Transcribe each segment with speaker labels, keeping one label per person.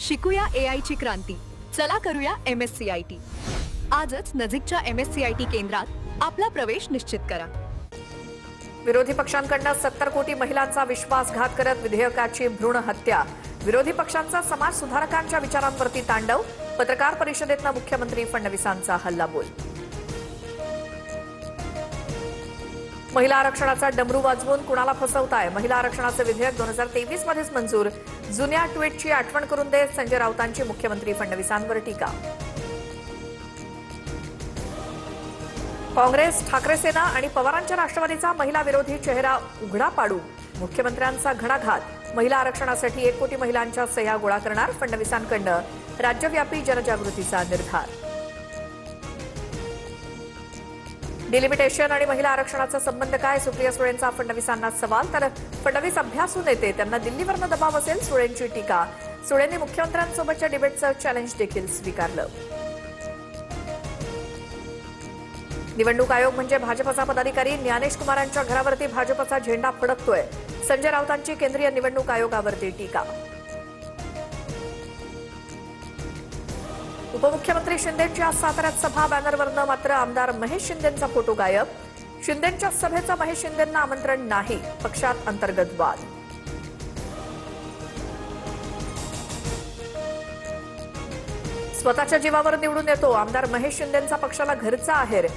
Speaker 1: शिकूया AI ची क्रांती. चला करूया MSCIT. आजच नजीकच्या MSCIT केंद्रात आपला प्रवेश निश्चित करा.
Speaker 2: विरोधी पक्षांकडून 70 कोटी महिलांचा विश्वासघात करत विधेयकाची भ्रूण हत्या. विरोधी पक्षांचा समाज सुधारकांच्या विचारांवरती तांडव. पत्रकार परिषदेतनं मुख्यमंत्री फडणवीसांचा हल्लाबोल. महिला आरक्षणाचा डमरू वाजवून कुणाला फसवताय? महिला आरक्षणाचं विधेयक 2023 मध्येच मंजूर. जुन्या ट्विटची आठवण करून देत संजय राऊतांची मुख्यमंत्री फडणवीसांवर टीका. काँग्रेस, ठाकरे सेना आणि पवारांच्या राष्ट्रवादीचा महिला विरोधी चेहरा उघडा पाडू. मुख्यमंत्र्यांचा घणाघात. महिला आरक्षणासाठी 1 कोटी महिलांच्या सह्या गोळा करणार. फडणवीसांकडून राज्यव्यापी जनजागृतीचा निर्धार. डिलिमिटेशन आणि महिला आरक्षणाचा संबंध काय? सुप्रिया सुळेंचा फडणवीसांना सवाल. तर फडणवीस अभ्यासू नेते, त्यांना दिल्लीवरनं दबाव असेल, सुळेंची टीका. सुळेंनी मुख्यमंत्र्यांसोबतच्या डिबेटचं चॅलेंज देखील स्वीकारलं. निवडणूक आयोग म्हणजे भाजपचा पदाधिकारी. ज्ञानेश कुमारांच्या घरावरती भाजपचा झेंडा फडकतोय. संजय राऊतांची केंद्रीय निवडणूक आयोगावरती टीका. उपमुख्यमंत्री शिंदेंच्या साताऱ्यात सभा. बॅनरवरनं मात्र आमदार महेश शिंदेंचा फोटो गायब. शिंदेंच्या सभेचं महेश शिंदेंना आमंत्रण नाही. पक्षात अंतर्गत वाद. स्वतःच्या जीवावर निवडून येतो. आमदार महेश शिंदेंचा पक्षाला घरचा आहेर.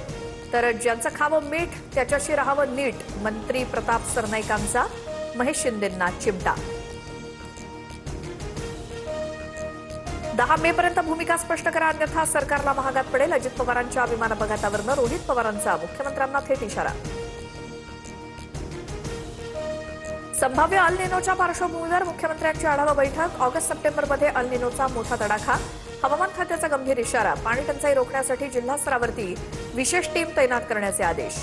Speaker 2: तर ज्यांचं खावं मीठ त्याच्याशी राहावं नीट. मंत्री प्रताप सरनाईकांचा महेश शिंदेंना चिमटा. 10 मे पर्यंत भूमिका स्पष्ट करा, अन्यथा सरकारला महागात पडेल. अजित पवारांच्या विमान अपघातावरनं रोहित पवारांचा मुख्यमंत्र्यांना थेट इशारा. संभाव्य अल निनोच्या पार्श्वभूमीवर मुख्यमंत्र्यांची आढावा बैठक. ऑगस्ट-सप्टेंबरमध्ये अल निनोचा मोठा तडाखा. हवामान खात्याचा गंभीर इशारा. पाणी टंचाई रोखण्यासाठी जिल्हा स्तरावरती विशेष टीम तैनात करण्याचे आदेश.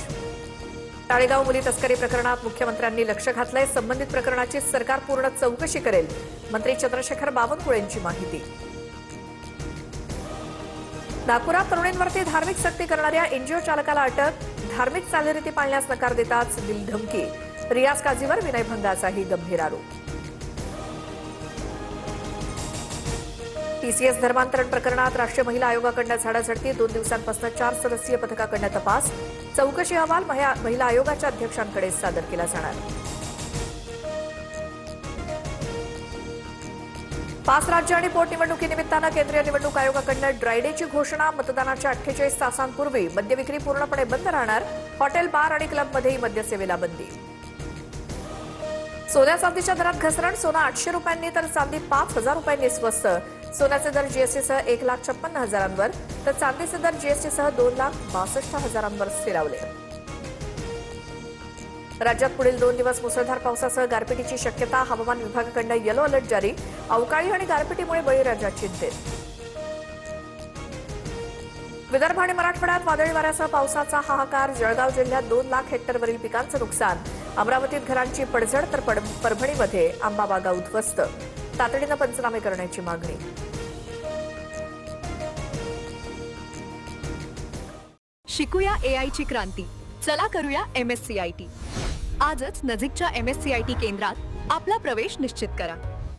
Speaker 2: टाळेगाव मुली तस्करी प्रकरणात मुख्यमंत्र्यांनी लक्ष घातलंय. संबंधित प्रकरणाची सरकार पूर्ण चौकशी करेल. मंत्री चंद्रशेखर बावनकुळेंची माहिती. नागपुरात तरुणींवरती धार्मिक सक्ती करणाऱ्या एनजीओ चालकाला अटक. धार्मिक चालीरीती पाळण्यास नकार देताच दिली धमकी. रियाज काझीवर विनयभंगाचाही गंभीर आरोप. टीसीएस धर्मांतरण प्रकरणात राष्ट्रीय महिला आयोगाकडून झाडाझडती. 2 दिवसांपासून 4 सदस्यीय पथकाकडून तपास. चौकशी अहवाल महिला आयोगाच्या अध्यक्षांकडे सादर केला जाणार. 5 राज्य आणि पोटनिवडणुकीनिमित्तानं केंद्रीय निवडणूक आयोगाकडून ड्रायडेची घोषणा. मतदानाच्या 48 तासांपूर्वी मद्यविक्री पूर्णपणे बंद राहणार. हॉटेल, बार आणि क्लबमध्येही मद्यसेवेला बंदी. सोन्या चांदीच्या दरात घसरण. सोनं 800 रुपयांनी तर चांदी 5,000 रुपयांनी स्वस्त. सोन्याचे दर जीएसटीसह 1,56,000वर तर चांदीचे दर जीएसटीसह 2,62,000वर स्थिरावले. राज्यात पुढील 2 दिवस मुसळधार पावसासह गारपिटीची शक्यता. हवामान विभागाकडून येलो अलर्ट जारी. अवकाळी आणि गारपिटीमुळे बळीराजा चिंतेत. विदर्भ आणि मराठवाड्यात वादळी वाऱ्यासह पावसाचा हाहाकार. जळगाव जिल्ह्यात 2 लाख हेक्टरवरील पिकांचं नुकसान. अमरावतीत घरांची पडझड तर परभणीमध्ये आंबा बागा उद्ध्वस्त. तातडीनं पंचनामे करण्याची मागणी.
Speaker 1: शिकूया AI ची क्रांती. चला करूया MSCIT. आजच नजीकच्या MSCIT केंद्रात आपला प्रवेश निश्चित करा.